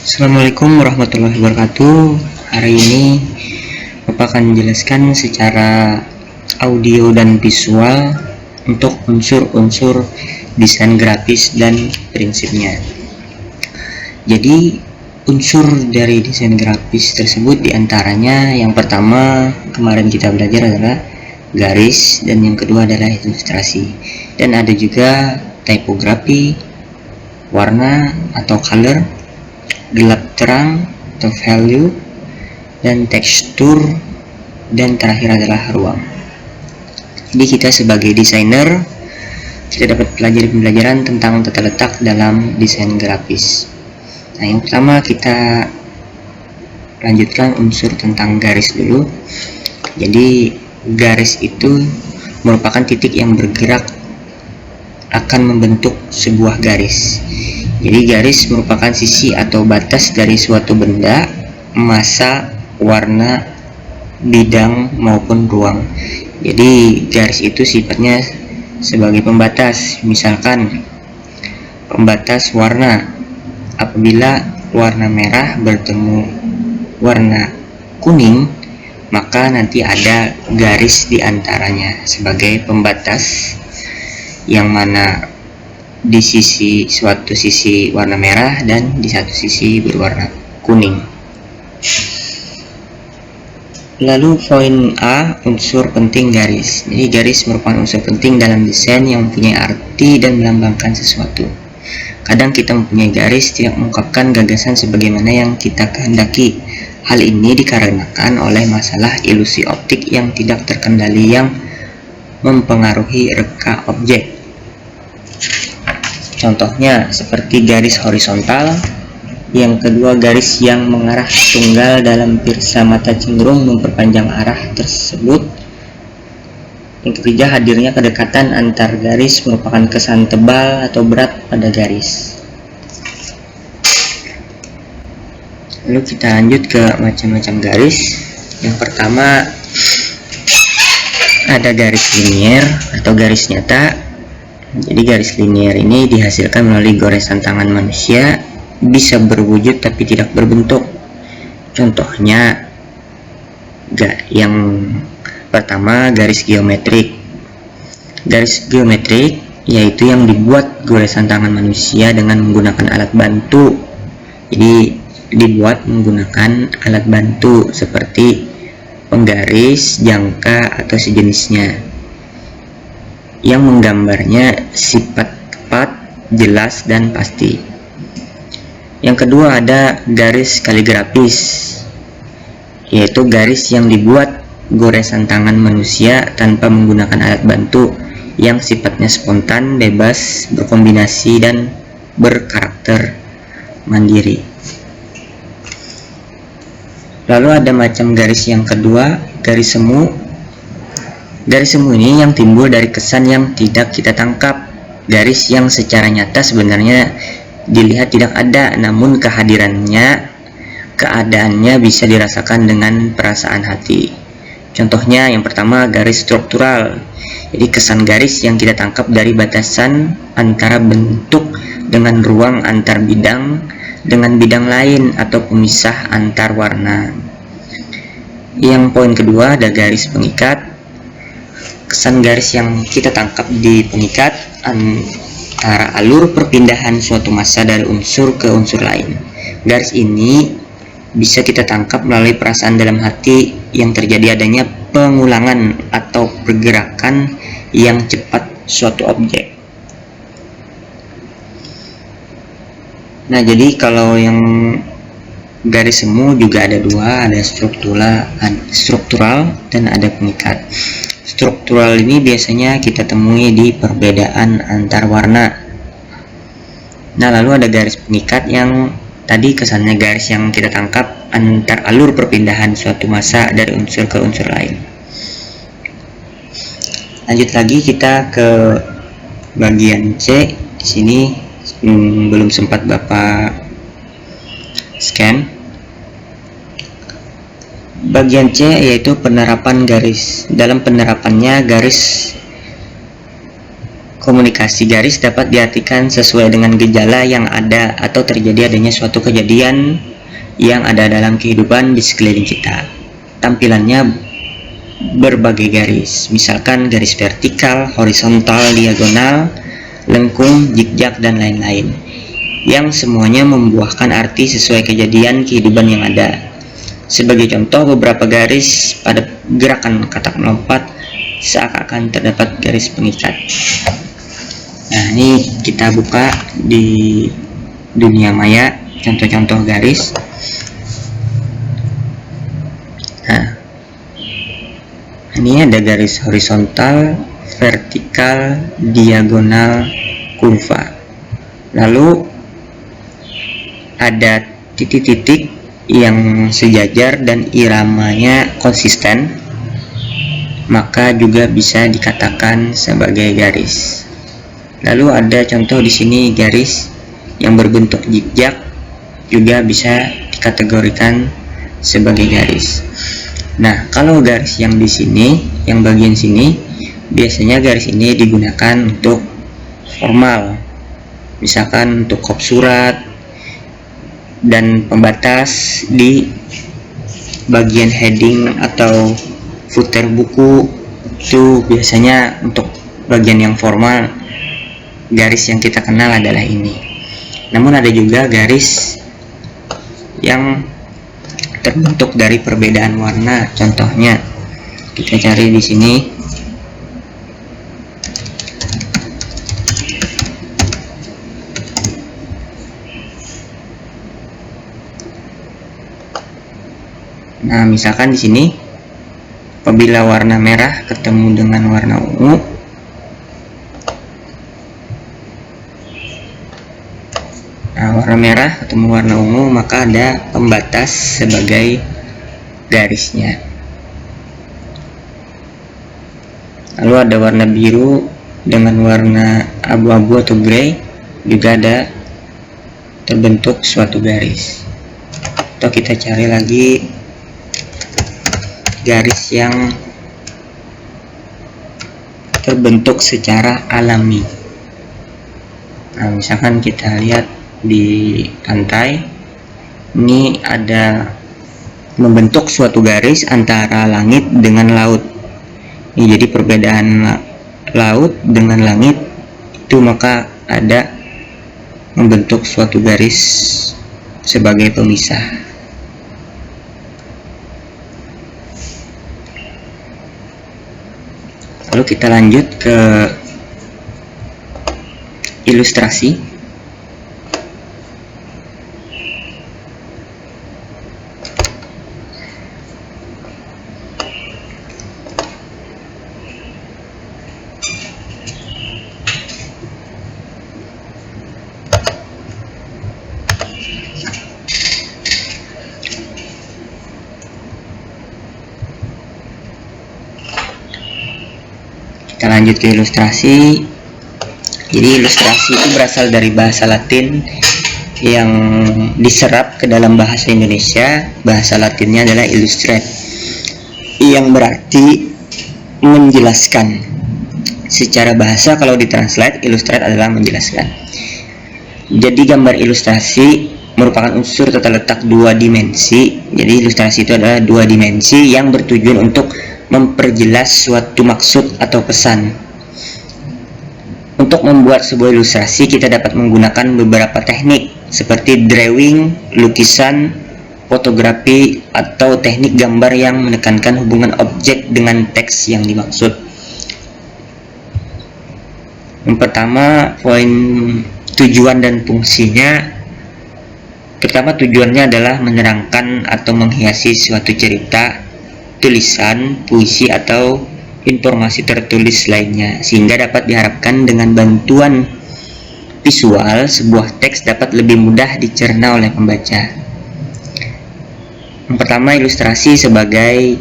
Assalamualaikum warahmatullahi wabarakatuh. Hari ini Bapak akan menjelaskan secara audio dan visual untuk unsur-unsur desain grafis dan prinsipnya. Jadi unsur dari desain grafis tersebut diantaranya yang pertama kemarin kita belajar adalah garis, dan yang kedua adalah ilustrasi, dan ada juga tipografi, warna atau color, gelap terang atau value, dan tekstur, dan terakhir adalah ruang. Jadi kita sebagai desainer kita dapat pelajari pembelajaran tentang tata letak dalam desain grafis. Nah, yang pertama kita lanjutkan unsur tentang garis dulu. Jadi garis itu merupakan titik yang bergerak akan membentuk sebuah garis. Jadi garis merupakan sisi atau batas dari suatu benda, massa, warna, bidang maupun ruang. Jadi garis itu sifatnya sebagai pembatas. Misalkan pembatas warna, apabila warna merah bertemu warna kuning, maka nanti ada garis di antaranya sebagai pembatas, yang mana di suatu sisi warna merah dan di satu sisi berwarna kuning. Lalu poin A, unsur penting garis. Jadi garis merupakan unsur penting dalam desain yang mempunyai arti dan melambangkan sesuatu. Kadang kita mempunyai garis tidak mengungkapkan gagasan sebagaimana yang kita kehendaki. Hal ini dikarenakan oleh masalah ilusi optik yang tidak terkendali yang mempengaruhi reka objek. Contohnya seperti garis horizontal, yang kedua garis yang mengarah tunggal dalam pirsa mata cenderung memperpanjang arah tersebut. Yang ketiga, hadirnya kedekatan antar garis merupakan kesan tebal atau berat pada garis. Lalu kita lanjut ke macam-macam garis. Yang pertama ada garis linier atau garis nyata. Jadi garis linier ini dihasilkan melalui goresan tangan manusia, bisa berwujud tapi tidak berbentuk. Contohnya yang pertama garis geometrik. Garis geometrik yaitu yang dibuat goresan tangan manusia dengan menggunakan alat bantu. Jadi dibuat menggunakan alat bantu seperti penggaris, jangka, atau sejenisnya, yang menggambarnya sifat tepat, jelas, dan pasti. Yang kedua ada garis kaligrafis, yaitu garis yang dibuat goresan tangan manusia tanpa menggunakan alat bantu, yang sifatnya spontan, bebas, berkombinasi, dan berkarakter mandiri. Lalu ada macam garis yang kedua, garis semu. Garis semu ini yang timbul dari kesan yang tidak kita tangkap. Garis yang secara nyata sebenarnya dilihat tidak ada, namun keadaannya bisa dirasakan dengan perasaan hati. Contohnya yang pertama garis struktural. Jadi kesan garis yang kita tangkap dari batasan antara bentuk dengan ruang antar bidang dengan bidang lain, atau pemisah antar warna. Yang poin kedua ada garis pengikat. Kesan garis yang kita tangkap di pengikat antara alur perpindahan suatu massa dari unsur ke unsur lain. Garis ini bisa kita tangkap melalui perasaan dalam hati yang terjadi adanya pengulangan atau pergerakan yang cepat suatu objek. Nah, jadi kalau yang garis semu juga ada dua, ada struktural dan ada pengikat. Struktural ini biasanya kita temui di perbedaan antar warna. Nah, lalu ada garis pengikat yang tadi kesannya garis yang kita tangkap antar alur perpindahan suatu massa dari unsur ke unsur lain. Lanjut lagi kita ke bagian C. Di sini belum sempat Bapak scan. Bagian C yaitu penerapan garis. Dalam penerapannya, garis komunikasi garis dapat diartikan sesuai dengan gejala yang ada atau terjadi adanya suatu kejadian yang ada dalam kehidupan di sekeliling kita. Tampilannya berbagai garis, misalkan garis vertikal, horizontal, diagonal, lengkung, zigzag, dan lain-lain, yang semuanya membuahkan arti sesuai kejadian kehidupan yang ada. Sebagai contoh, beberapa garis pada gerakan katak melompat seakan-akan terdapat garis pengikat. Nah, ini kita buka di dunia maya contoh-contoh garis. Nah, ini ada garis horizontal, vertikal, diagonal, kurva. Lalu ada titik-titik yang sejajar dan iramanya konsisten, maka juga bisa dikatakan sebagai garis. Lalu ada contoh di sini garis yang berbentuk zigzag, juga bisa dikategorikan sebagai garis. Nah, kalau garis yang di sini, yang bagian sini, biasanya garis ini digunakan untuk formal, misalkan untuk kop surat dan pembatas di bagian heading atau footer buku. Itu biasanya untuk bagian yang formal, garis yang kita kenal adalah ini. Namun ada juga garis yang terbentuk dari perbedaan warna. Contohnya kita cari di sini. Nah, misalkan di sini apabila warna merah ketemu dengan warna ungu, nah, warna merah ketemu warna ungu, maka ada pembatas sebagai garisnya. Lalu ada warna biru dengan warna abu-abu atau grey, juga ada terbentuk suatu garis. Atau kita cari lagi garis yang terbentuk secara alami. Nah, misalkan kita lihat di pantai, ini ada membentuk suatu garis antara langit dengan laut. Ini jadi perbedaan laut dengan langit itu, maka ada membentuk suatu garis sebagai pemisah. Lalu kita lanjut ke ilustrasi. Kita lanjut ke ilustrasi. Jadi ilustrasi itu berasal dari bahasa Latin yang diserap ke dalam bahasa Indonesia. Bahasa Latinnya adalah illustrate, yang berarti menjelaskan. Secara bahasa kalau ditranslate, illustrate adalah menjelaskan. Jadi gambar ilustrasi merupakan unsur tata letak dua dimensi. Jadi ilustrasi itu adalah dua dimensi yang bertujuan untuk memperjelas suatu maksud atau pesan. Untuk membuat sebuah ilustrasi, kita dapat menggunakan beberapa teknik seperti drawing, lukisan, fotografi, atau teknik gambar yang menekankan hubungan objek dengan teks yang dimaksud. Yang pertama, poin tujuan dan fungsinya. Pertama, tujuannya adalah menerangkan atau menghiasi suatu cerita, tulisan, puisi, atau informasi tertulis lainnya, sehingga dapat diharapkan dengan bantuan visual sebuah teks dapat lebih mudah dicerna oleh pembaca. Yang pertama, ilustrasi sebagai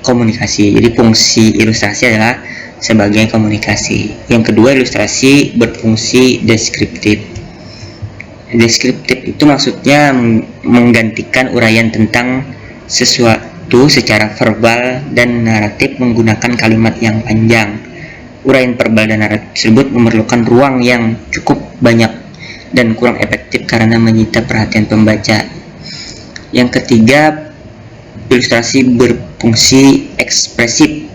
komunikasi. Jadi fungsi ilustrasi adalah sebagai komunikasi. Yang kedua, ilustrasi berfungsi deskriptif. Deskriptif itu maksudnya menggantikan uraian tentang sesuatu secara verbal dan naratif menggunakan kalimat yang panjang. uraian verbal dan naratif tersebut memerlukan ruang yang cukup banyak dan kurang efektif karena menyita perhatian pembaca. Yang ketiga, ilustrasi berfungsi ekspresif,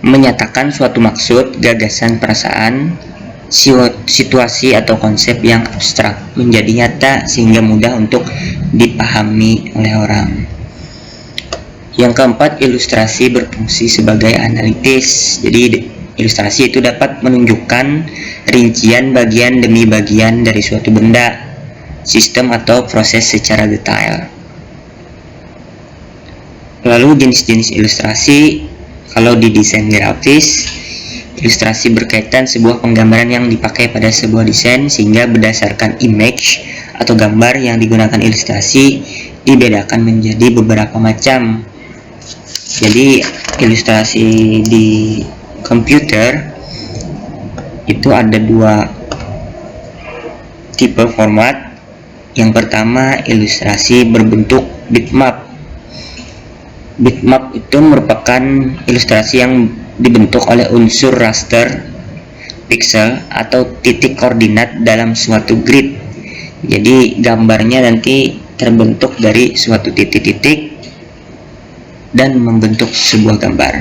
menyatakan suatu maksud, gagasan, perasaan, situasi atau konsep yang abstrak menjadi nyata sehingga mudah untuk dipahami oleh orang. Yang keempat, ilustrasi berfungsi sebagai analitis. Jadi ilustrasi itu dapat menunjukkan rincian bagian demi bagian dari suatu benda, sistem atau proses secara detail. Lalu jenis-jenis ilustrasi, kalau di desain grafis, ilustrasi berkaitan sebuah penggambaran yang dipakai pada sebuah desain sehingga berdasarkan image atau gambar yang digunakan ilustrasi dibedakan menjadi beberapa macam. Jadi ilustrasi di komputer itu ada dua tipe format. Yang pertama, ilustrasi berbentuk bitmap. Bitmap itu merupakan ilustrasi yang dibentuk oleh unsur raster, pixel, atau titik koordinat dalam suatu grid. Jadi gambarnya nanti terbentuk dari suatu titik-titik dan membentuk sebuah gambar.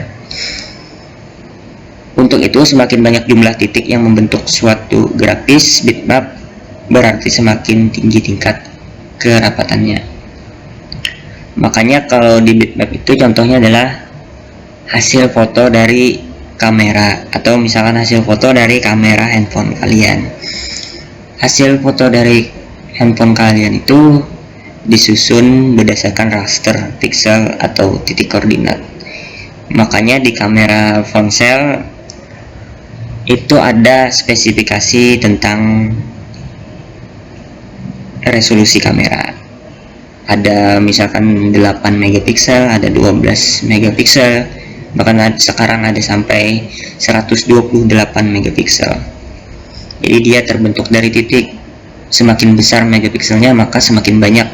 Untuk itu, semakin banyak jumlah titik yang membentuk suatu grafis bitmap, berarti semakin tinggi tingkat kerapatannya. Makanya kalau di bitmap itu contohnya adalah hasil foto dari kamera, atau misalkan hasil foto dari kamera handphone kalian. Hasil foto dari handphone kalian itu disusun berdasarkan raster, pixel, atau titik koordinat. Makanya di kamera ponsel itu ada spesifikasi tentang resolusi kamera. Ada misalkan 8 megapiksel, ada 12 megapiksel, bahkan sekarang ada sampai 128 megapiksel. Jadi dia terbentuk dari titik. Semakin besar megapikselnya, maka semakin banyak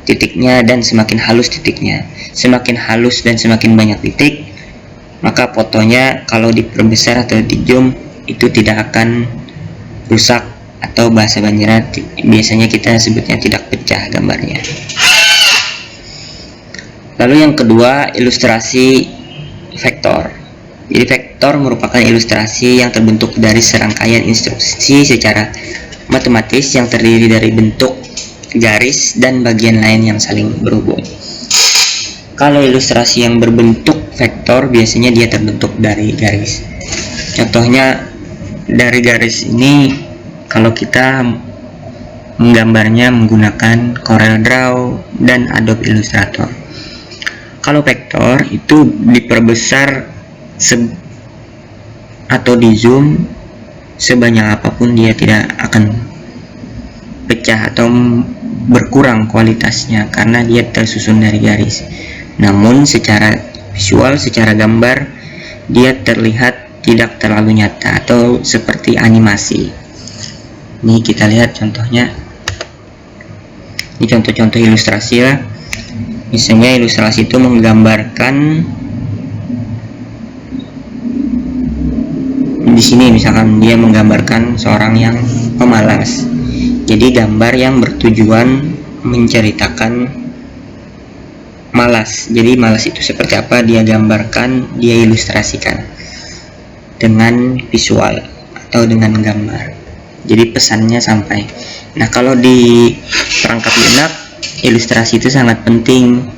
titiknya dan semakin halus titiknya. Semakin halus dan semakin banyak titik, maka fotonya kalau diperbesar atau di zoom itu tidak akan rusak, atau bahasa Banjarnya biasanya kita sebutnya tidak pecah gambarnya. Lalu yang kedua, ilustrasi vektor. Jadi vektor merupakan ilustrasi yang terbentuk dari serangkaian instruksi secara matematis yang terdiri dari bentuk, garis, dan bagian lain yang saling berhubung. Kalau ilustrasi yang berbentuk vektor biasanya dia terbentuk dari garis. Contohnya dari garis ini, kalau kita menggambarnya menggunakan CorelDRAW dan Adobe Illustrator. Kalau vektor itu diperbesar atau di zoom sebanyak apapun, dia tidak akan pecah atau berkurang kualitasnya karena dia tersusun dari garis. Namun secara visual, secara gambar, dia terlihat tidak terlalu nyata atau seperti animasi. Ini kita lihat contohnya. Ini contoh-contoh ilustrasi ya. Misalnya ilustrasi itu menggambarkan di sini, misalkan dia menggambarkan seorang yang pemalas. Jadi gambar yang bertujuan menceritakan malas. Jadi malas itu seperti apa, dia gambarkan, dia ilustrasikan dengan visual atau dengan gambar. Jadi pesannya sampai. Nah, kalau di perangkat lunak, ilustrasi itu sangat penting.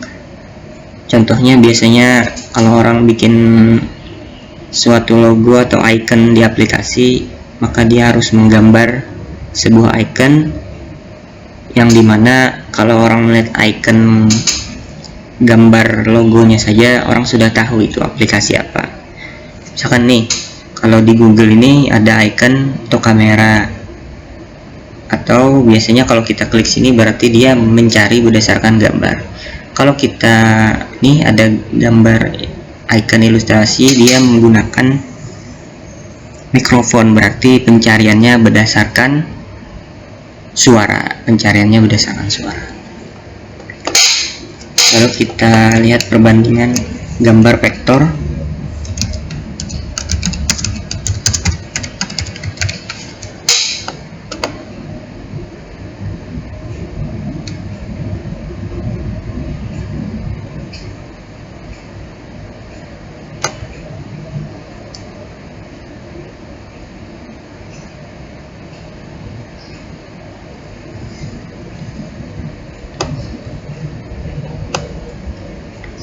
Contohnya biasanya kalau orang bikin suatu logo atau icon di aplikasi, maka dia harus menggambar sebuah icon yang dimana kalau orang melihat icon gambar logonya saja, orang sudah tahu itu aplikasi apa. Misalkan nih, kalau di Google ini ada icon untuk kamera, atau biasanya kalau kita klik sini berarti dia mencari berdasarkan gambar. Kalau kita nih ada gambar icon ilustrasi, dia menggunakan mikrofon, berarti pencariannya berdasarkan suara. Lalu kita lihat perbandingan gambar vektor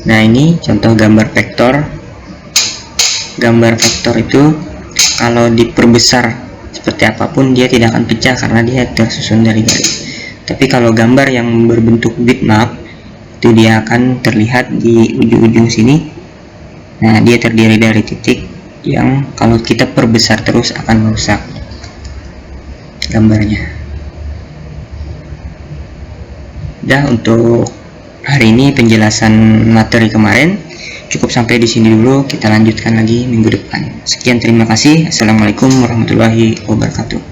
Nah, ini contoh gambar vektor. Gambar vektor itu kalau diperbesar seperti apapun dia tidak akan pecah karena dia tersusun dari garis. Tapi kalau gambar yang berbentuk bitmap itu dia akan terlihat di ujung-ujung sini. Nah, dia terdiri dari titik yang kalau kita perbesar terus akan merusak gambarnya. Udah, untuk hari ini penjelasan materi kemarin cukup sampai di sini dulu, kita lanjutkan lagi minggu depan. Sekian, terima kasih. Assalamualaikum warahmatullahi wabarakatuh.